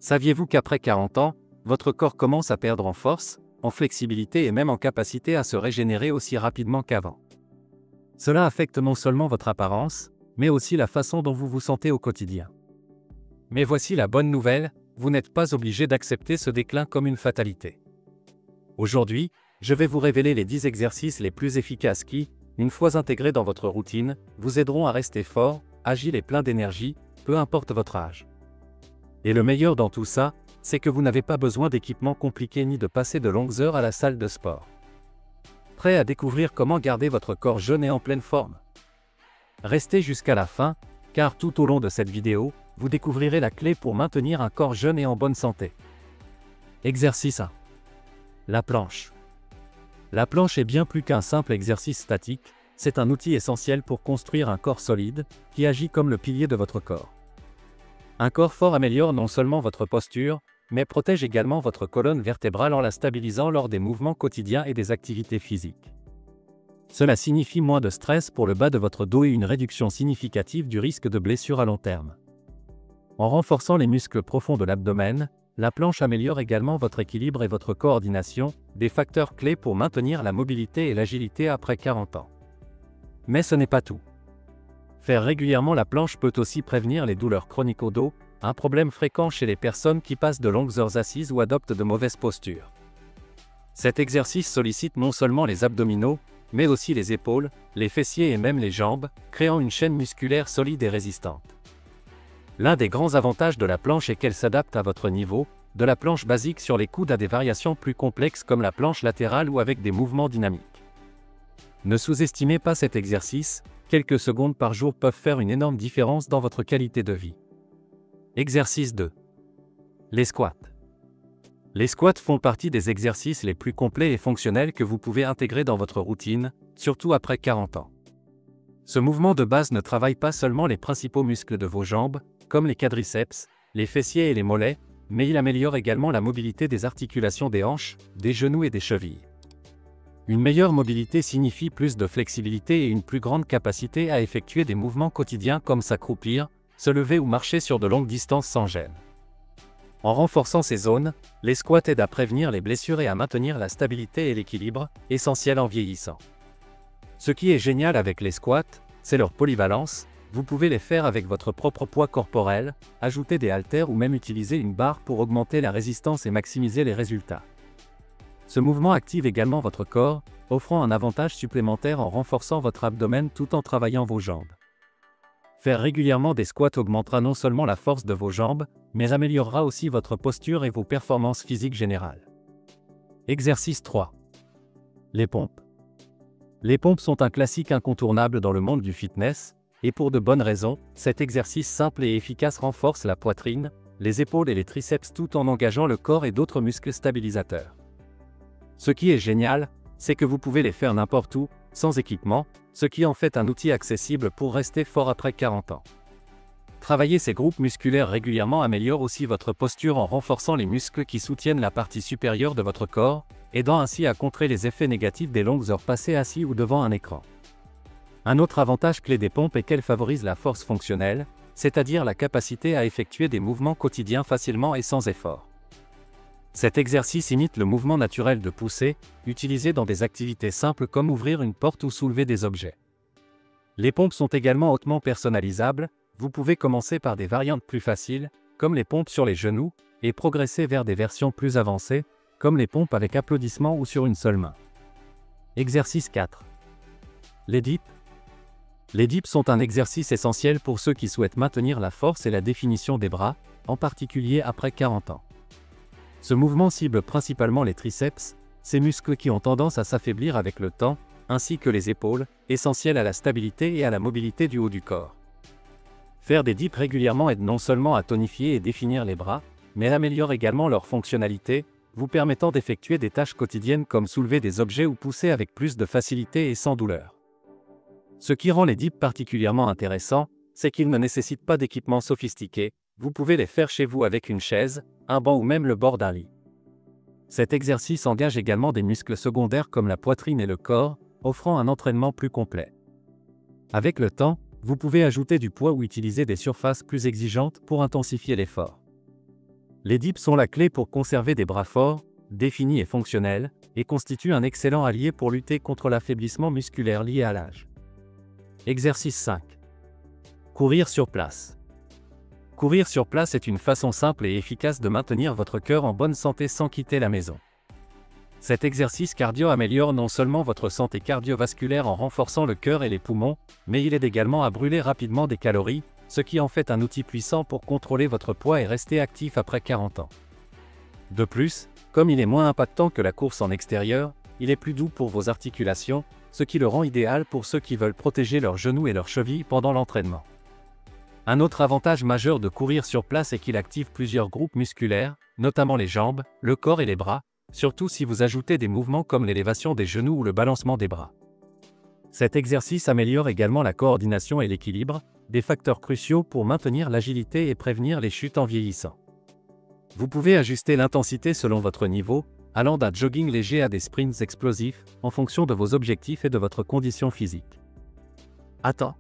Saviez-vous qu'après 40 ans, votre corps commence à perdre en force, en flexibilité et même en capacité à se régénérer aussi rapidement qu'avant? Cela affecte non seulement votre apparence, mais aussi la façon dont vous vous sentez au quotidien. Mais voici la bonne nouvelle, vous n'êtes pas obligé d'accepter ce déclin comme une fatalité. Aujourd'hui, je vais vous révéler les 10 exercices les plus efficaces qui, une fois intégrés dans votre routine, vous aideront à rester fort, agile et plein d'énergie, peu importe votre âge. Et le meilleur dans tout ça, c'est que vous n'avez pas besoin d'équipements compliqués ni de passer de longues heures à la salle de sport. Prêt à découvrir comment garder votre corps jeune et en pleine forme? Restez jusqu'à la fin, car tout au long de cette vidéo, vous découvrirez la clé pour maintenir un corps jeune et en bonne santé. Exercice 1. La planche. La planche est bien plus qu'un simple exercice statique, c'est un outil essentiel pour construire un corps solide, qui agit comme le pilier de votre corps. Un corps fort améliore non seulement votre posture, mais protège également votre colonne vertébrale en la stabilisant lors des mouvements quotidiens et des activités physiques. Cela signifie moins de stress pour le bas de votre dos et une réduction significative du risque de blessure à long terme. En renforçant les muscles profonds de l'abdomen, la planche améliore également votre équilibre et votre coordination, des facteurs clés pour maintenir la mobilité et l'agilité après 40 ans. Mais ce n'est pas tout. Faire régulièrement la planche peut aussi prévenir les douleurs chroniques au dos, un problème fréquent chez les personnes qui passent de longues heures assises ou adoptent de mauvaises postures. Cet exercice sollicite non seulement les abdominaux, mais aussi les épaules, les fessiers et même les jambes, créant une chaîne musculaire solide et résistante. L'un des grands avantages de la planche est qu'elle s'adapte à votre niveau, de la planche basique sur les coudes à des variations plus complexes comme la planche latérale ou avec des mouvements dynamiques. Ne sous-estimez pas cet exercice, quelques secondes par jour peuvent faire une énorme différence dans votre qualité de vie. Exercice 2. Les squats. Les squats font partie des exercices les plus complets et fonctionnels que vous pouvez intégrer dans votre routine, surtout après 40 ans. Ce mouvement de base ne travaille pas seulement les principaux muscles de vos jambes, comme les quadriceps, les fessiers et les mollets, mais il améliore également la mobilité des articulations des hanches, des genoux et des chevilles. Une meilleure mobilité signifie plus de flexibilité et une plus grande capacité à effectuer des mouvements quotidiens comme s'accroupir, se lever ou marcher sur de longues distances sans gêne. En renforçant ces zones, les squats aident à prévenir les blessures et à maintenir la stabilité et l'équilibre, essentiels en vieillissant. Ce qui est génial avec les squats, c'est leur polyvalence, vous pouvez les faire avec votre propre poids corporel, ajouter des haltères ou même utiliser une barre pour augmenter la résistance et maximiser les résultats. Ce mouvement active également votre corps, offrant un avantage supplémentaire en renforçant votre abdomen tout en travaillant vos jambes. Faire régulièrement des squats augmentera non seulement la force de vos jambes, mais améliorera aussi votre posture et vos performances physiques générales. Exercice 3. Les pompes. Les pompes sont un classique incontournable dans le monde du fitness, et pour de bonnes raisons, cet exercice simple et efficace renforce la poitrine, les épaules et les triceps tout en engageant le corps et d'autres muscles stabilisateurs. Ce qui est génial, c'est que vous pouvez les faire n'importe où, sans équipement, ce qui en fait un outil accessible pour rester fort après 40 ans. Travailler ces groupes musculaires régulièrement améliore aussi votre posture en renforçant les muscles qui soutiennent la partie supérieure de votre corps, aidant ainsi à contrer les effets négatifs des longues heures passées assis ou devant un écran. Un autre avantage clé des pompes est qu'elles favorisent la force fonctionnelle, c'est-à-dire la capacité à effectuer des mouvements quotidiens facilement et sans effort. Cet exercice imite le mouvement naturel de poussée, utilisé dans des activités simples comme ouvrir une porte ou soulever des objets. Les pompes sont également hautement personnalisables, vous pouvez commencer par des variantes plus faciles, comme les pompes sur les genoux, et progresser vers des versions plus avancées, comme les pompes avec applaudissements ou sur une seule main. Exercice 4. Les dips. Les dips sont un exercice essentiel pour ceux qui souhaitent maintenir la force et la définition des bras, en particulier après 40 ans. Ce mouvement cible principalement les triceps, ces muscles qui ont tendance à s'affaiblir avec le temps, ainsi que les épaules, essentiels à la stabilité et à la mobilité du haut du corps. Faire des dips régulièrement aide non seulement à tonifier et définir les bras, mais améliore également leur fonctionnalité, vous permettant d'effectuer des tâches quotidiennes comme soulever des objets ou pousser avec plus de facilité et sans douleur. Ce qui rend les dips particulièrement intéressants, c'est qu'ils ne nécessitent pas d'équipement sophistiqué, vous pouvez les faire chez vous avec une chaise, un banc ou même le bord d'un lit. Cet exercice engage également des muscles secondaires comme la poitrine et le corps, offrant un entraînement plus complet. Avec le temps, vous pouvez ajouter du poids ou utiliser des surfaces plus exigeantes pour intensifier l'effort. Les dips sont la clé pour conserver des bras forts, définis et fonctionnels, et constituent un excellent allié pour lutter contre l'affaiblissement musculaire lié à l'âge. Exercice 5. Courir sur place. Courir sur place est une façon simple et efficace de maintenir votre cœur en bonne santé sans quitter la maison. Cet exercice cardio améliore non seulement votre santé cardiovasculaire en renforçant le cœur et les poumons, mais il aide également à brûler rapidement des calories, ce qui en fait un outil puissant pour contrôler votre poids et rester actif après 40 ans. De plus, comme il est moins impactant que la course en extérieur, il est plus doux pour vos articulations, ce qui le rend idéal pour ceux qui veulent protéger leurs genoux et leurs chevilles pendant l'entraînement. Un autre avantage majeur de courir sur place est qu'il active plusieurs groupes musculaires, notamment les jambes, le corps et les bras, surtout si vous ajoutez des mouvements comme l'élévation des genoux ou le balancement des bras. Cet exercice améliore également la coordination et l'équilibre, des facteurs cruciaux pour maintenir l'agilité et prévenir les chutes en vieillissant. Vous pouvez ajuster l'intensité selon votre niveau, allant d'un jogging léger à des sprints explosifs, en fonction de vos objectifs et de votre condition physique. Attends!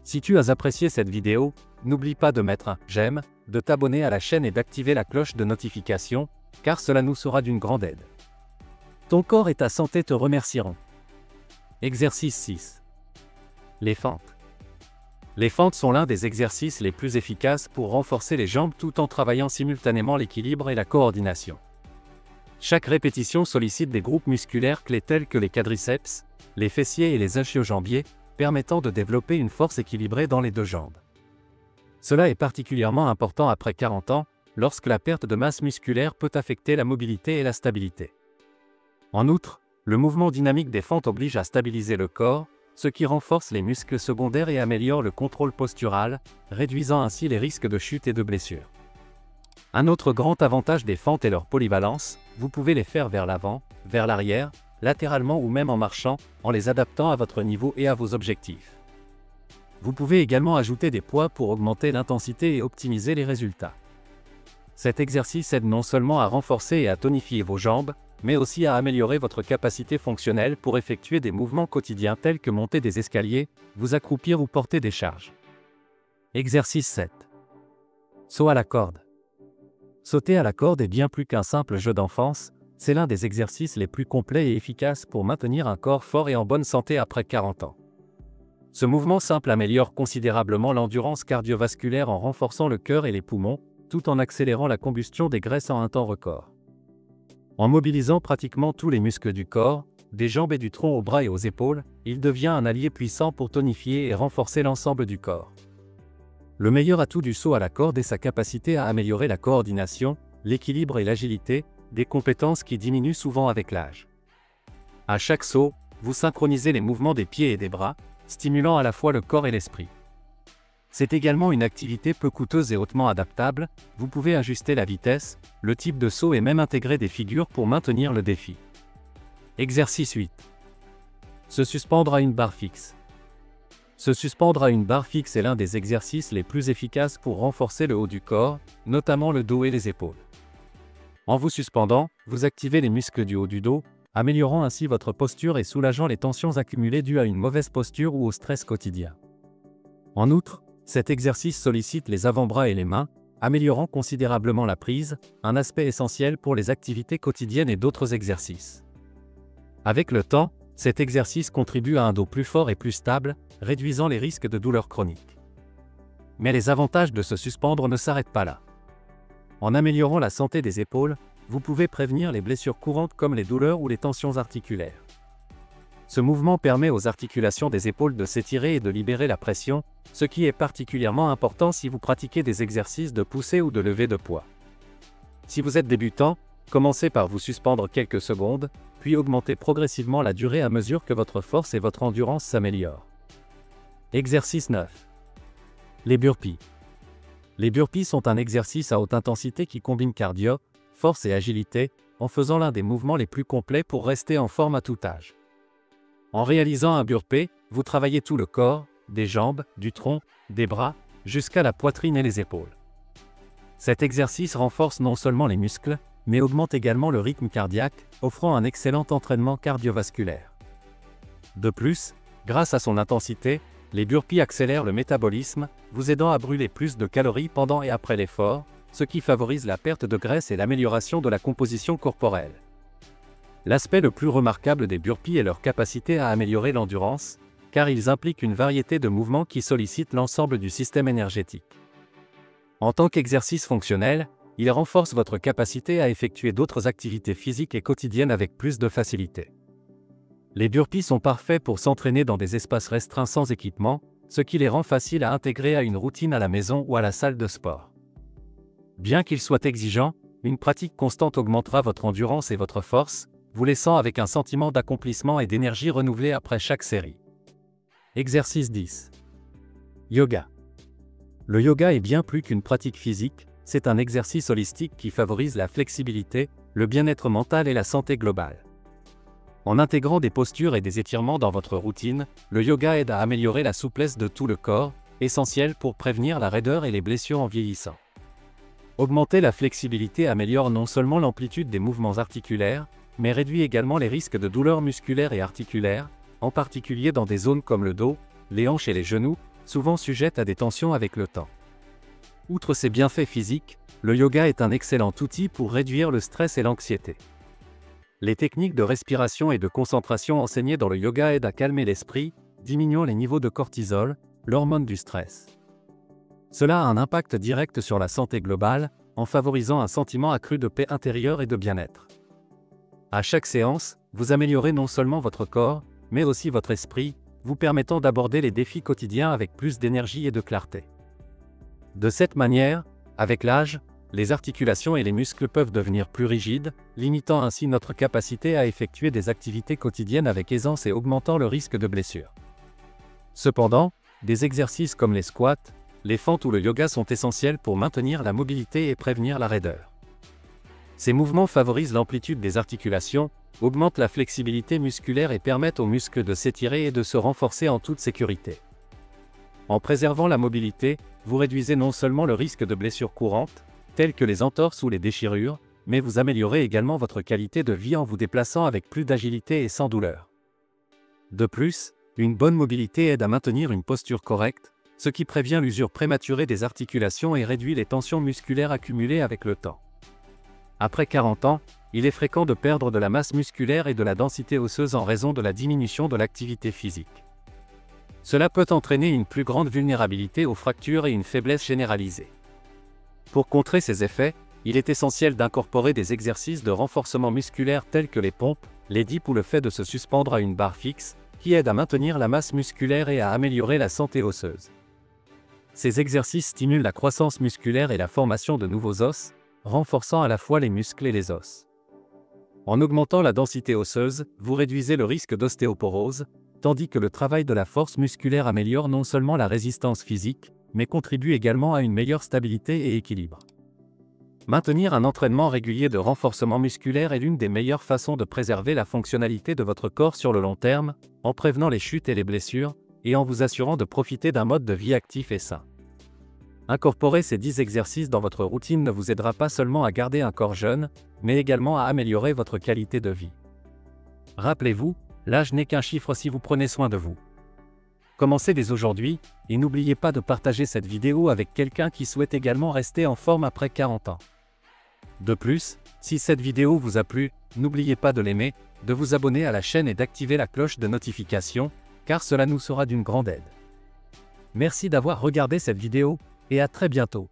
Si tu as apprécié cette vidéo, n'oublie pas de mettre un j'aime, de t'abonner à la chaîne et d'activer la cloche de notification, car cela nous sera d'une grande aide. Ton corps et ta santé te remercieront. Exercice 6. Les fentes. Les fentes sont l'un des exercices les plus efficaces pour renforcer les jambes tout en travaillant simultanément l'équilibre et la coordination. Chaque répétition sollicite des groupes musculaires clés tels que les quadriceps, les fessiers et les ischio-jambiers, permettant de développer une force équilibrée dans les deux jambes. Cela est particulièrement important après 40 ans, lorsque la perte de masse musculaire peut affecter la mobilité et la stabilité. En outre, le mouvement dynamique des fentes oblige à stabiliser le corps, ce qui renforce les muscles secondaires et améliore le contrôle postural, réduisant ainsi les risques de chute et de blessure. Un autre grand avantage des fentes est leur polyvalence, vous pouvez les faire vers l'avant, vers l'arrière, latéralement ou même en marchant, en les adaptant à votre niveau et à vos objectifs. Vous pouvez également ajouter des poids pour augmenter l'intensité et optimiser les résultats. Cet exercice aide non seulement à renforcer et à tonifier vos jambes, mais aussi à améliorer votre capacité fonctionnelle pour effectuer des mouvements quotidiens tels que monter des escaliers, vous accroupir ou porter des charges. Exercice 7. Saut à la corde. Sauter à la corde est bien plus qu'un simple jeu d'enfance, c'est l'un des exercices les plus complets et efficaces pour maintenir un corps fort et en bonne santé après 40 ans. Ce mouvement simple améliore considérablement l'endurance cardiovasculaire en renforçant le cœur et les poumons, tout en accélérant la combustion des graisses en un temps record. En mobilisant pratiquement tous les muscles du corps, des jambes et du tronc aux bras et aux épaules, il devient un allié puissant pour tonifier et renforcer l'ensemble du corps. Le meilleur atout du saut à la corde est sa capacité à améliorer la coordination, l'équilibre et l'agilité, des compétences qui diminuent souvent avec l'âge. À chaque saut, vous synchronisez les mouvements des pieds et des bras, stimulant à la fois le corps et l'esprit. C'est également une activité peu coûteuse et hautement adaptable, vous pouvez ajuster la vitesse, le type de saut et même intégrer des figures pour maintenir le défi. Exercice 8. Se suspendre à une barre fixe. Se suspendre à une barre fixe est l'un des exercices les plus efficaces pour renforcer le haut du corps, notamment le dos et les épaules. En vous suspendant, vous activez les muscles du haut du dos, améliorant ainsi votre posture et soulageant les tensions accumulées dues à une mauvaise posture ou au stress quotidien. En outre, cet exercice sollicite les avant-bras et les mains, améliorant considérablement la prise, un aspect essentiel pour les activités quotidiennes et d'autres exercices. Avec le temps, cet exercice contribue à un dos plus fort et plus stable, réduisant les risques de douleurs chroniques. Mais les avantages de se suspendre ne s'arrêtent pas là. En améliorant la santé des épaules, vous pouvez prévenir les blessures courantes comme les douleurs ou les tensions articulaires. Ce mouvement permet aux articulations des épaules de s'étirer et de libérer la pression, ce qui est particulièrement important si vous pratiquez des exercices de poussée ou de levée de poids. Si vous êtes débutant, commencez par vous suspendre quelques secondes, puis augmentez progressivement la durée à mesure que votre force et votre endurance s'améliorent. Exercice 9. Les burpees. Les burpees sont un exercice à haute intensité qui combine cardio, force et agilité, en faisant l'un des mouvements les plus complets pour rester en forme à tout âge. En réalisant un burpee, vous travaillez tout le corps, des jambes, du tronc, des bras, jusqu'à la poitrine et les épaules. Cet exercice renforce non seulement les muscles, mais augmente également le rythme cardiaque, offrant un excellent entraînement cardiovasculaire. De plus, grâce à son intensité, les burpees accélèrent le métabolisme, vous aidant à brûler plus de calories pendant et après l'effort, ce qui favorise la perte de graisse et l'amélioration de la composition corporelle. L'aspect le plus remarquable des burpees est leur capacité à améliorer l'endurance, car ils impliquent une variété de mouvements qui sollicitent l'ensemble du système énergétique. En tant qu'exercice fonctionnel, ils renforcent votre capacité à effectuer d'autres activités physiques et quotidiennes avec plus de facilité. Les burpees sont parfaits pour s'entraîner dans des espaces restreints sans équipement, ce qui les rend faciles à intégrer à une routine à la maison ou à la salle de sport. Bien qu'ils soient exigeants, une pratique constante augmentera votre endurance et votre force, vous laissant avec un sentiment d'accomplissement et d'énergie renouvelée après chaque série. Exercice 10. Yoga. Le yoga est bien plus qu'une pratique physique, c'est un exercice holistique qui favorise la flexibilité, le bien-être mental et la santé globale. En intégrant des postures et des étirements dans votre routine, le yoga aide à améliorer la souplesse de tout le corps, essentiel pour prévenir la raideur et les blessures en vieillissant. Augmenter la flexibilité améliore non seulement l'amplitude des mouvements articulaires, mais réduit également les risques de douleurs musculaires et articulaires, en particulier dans des zones comme le dos, les hanches et les genoux, souvent sujettes à des tensions avec le temps. Outre ses bienfaits physiques, le yoga est un excellent outil pour réduire le stress et l'anxiété. Les techniques de respiration et de concentration enseignées dans le yoga aident à calmer l'esprit, diminuant les niveaux de cortisol, l'hormone du stress. Cela a un impact direct sur la santé globale, en favorisant un sentiment accru de paix intérieure et de bien-être. À chaque séance, vous améliorez non seulement votre corps, mais aussi votre esprit, vous permettant d'aborder les défis quotidiens avec plus d'énergie et de clarté. De cette manière, avec l'âge, les articulations et les muscles peuvent devenir plus rigides, limitant ainsi notre capacité à effectuer des activités quotidiennes avec aisance et augmentant le risque de blessure. Cependant, des exercices comme les squats, les fentes ou le yoga sont essentiels pour maintenir la mobilité et prévenir la raideur. Ces mouvements favorisent l'amplitude des articulations, augmentent la flexibilité musculaire et permettent aux muscles de s'étirer et de se renforcer en toute sécurité. En préservant la mobilité, vous réduisez non seulement le risque de blessures courantes, telles que les entorses ou les déchirures, mais vous améliorez également votre qualité de vie en vous déplaçant avec plus d'agilité et sans douleur. De plus, une bonne mobilité aide à maintenir une posture correcte, ce qui prévient l'usure prématurée des articulations et réduit les tensions musculaires accumulées avec le temps. Après 40 ans, il est fréquent de perdre de la masse musculaire et de la densité osseuse en raison de la diminution de l'activité physique. Cela peut entraîner une plus grande vulnérabilité aux fractures et une faiblesse généralisée. Pour contrer ces effets, il est essentiel d'incorporer des exercices de renforcement musculaire tels que les pompes, les dips ou le fait de se suspendre à une barre fixe, qui aident à maintenir la masse musculaire et à améliorer la santé osseuse. Ces exercices stimulent la croissance musculaire et la formation de nouveaux os, renforçant à la fois les muscles et les os. En augmentant la densité osseuse, vous réduisez le risque d'ostéoporose, tandis que le travail de la force musculaire améliore non seulement la résistance physique, mais contribue également à une meilleure stabilité et équilibre. Maintenir un entraînement régulier de renforcement musculaire est l'une des meilleures façons de préserver la fonctionnalité de votre corps sur le long terme, en prévenant les chutes et les blessures, et en vous assurant de profiter d'un mode de vie actif et sain. Incorporer ces 10 exercices dans votre routine ne vous aidera pas seulement à garder un corps jeune, mais également à améliorer votre qualité de vie. Rappelez-vous, l'âge n'est qu'un chiffre si vous prenez soin de vous. Commencez dès aujourd'hui, et n'oubliez pas de partager cette vidéo avec quelqu'un qui souhaite également rester en forme après 40 ans. De plus, si cette vidéo vous a plu, n'oubliez pas de l'aimer, de vous abonner à la chaîne et d'activer la cloche de notification, car cela nous sera d'une grande aide. Merci d'avoir regardé cette vidéo, et à très bientôt.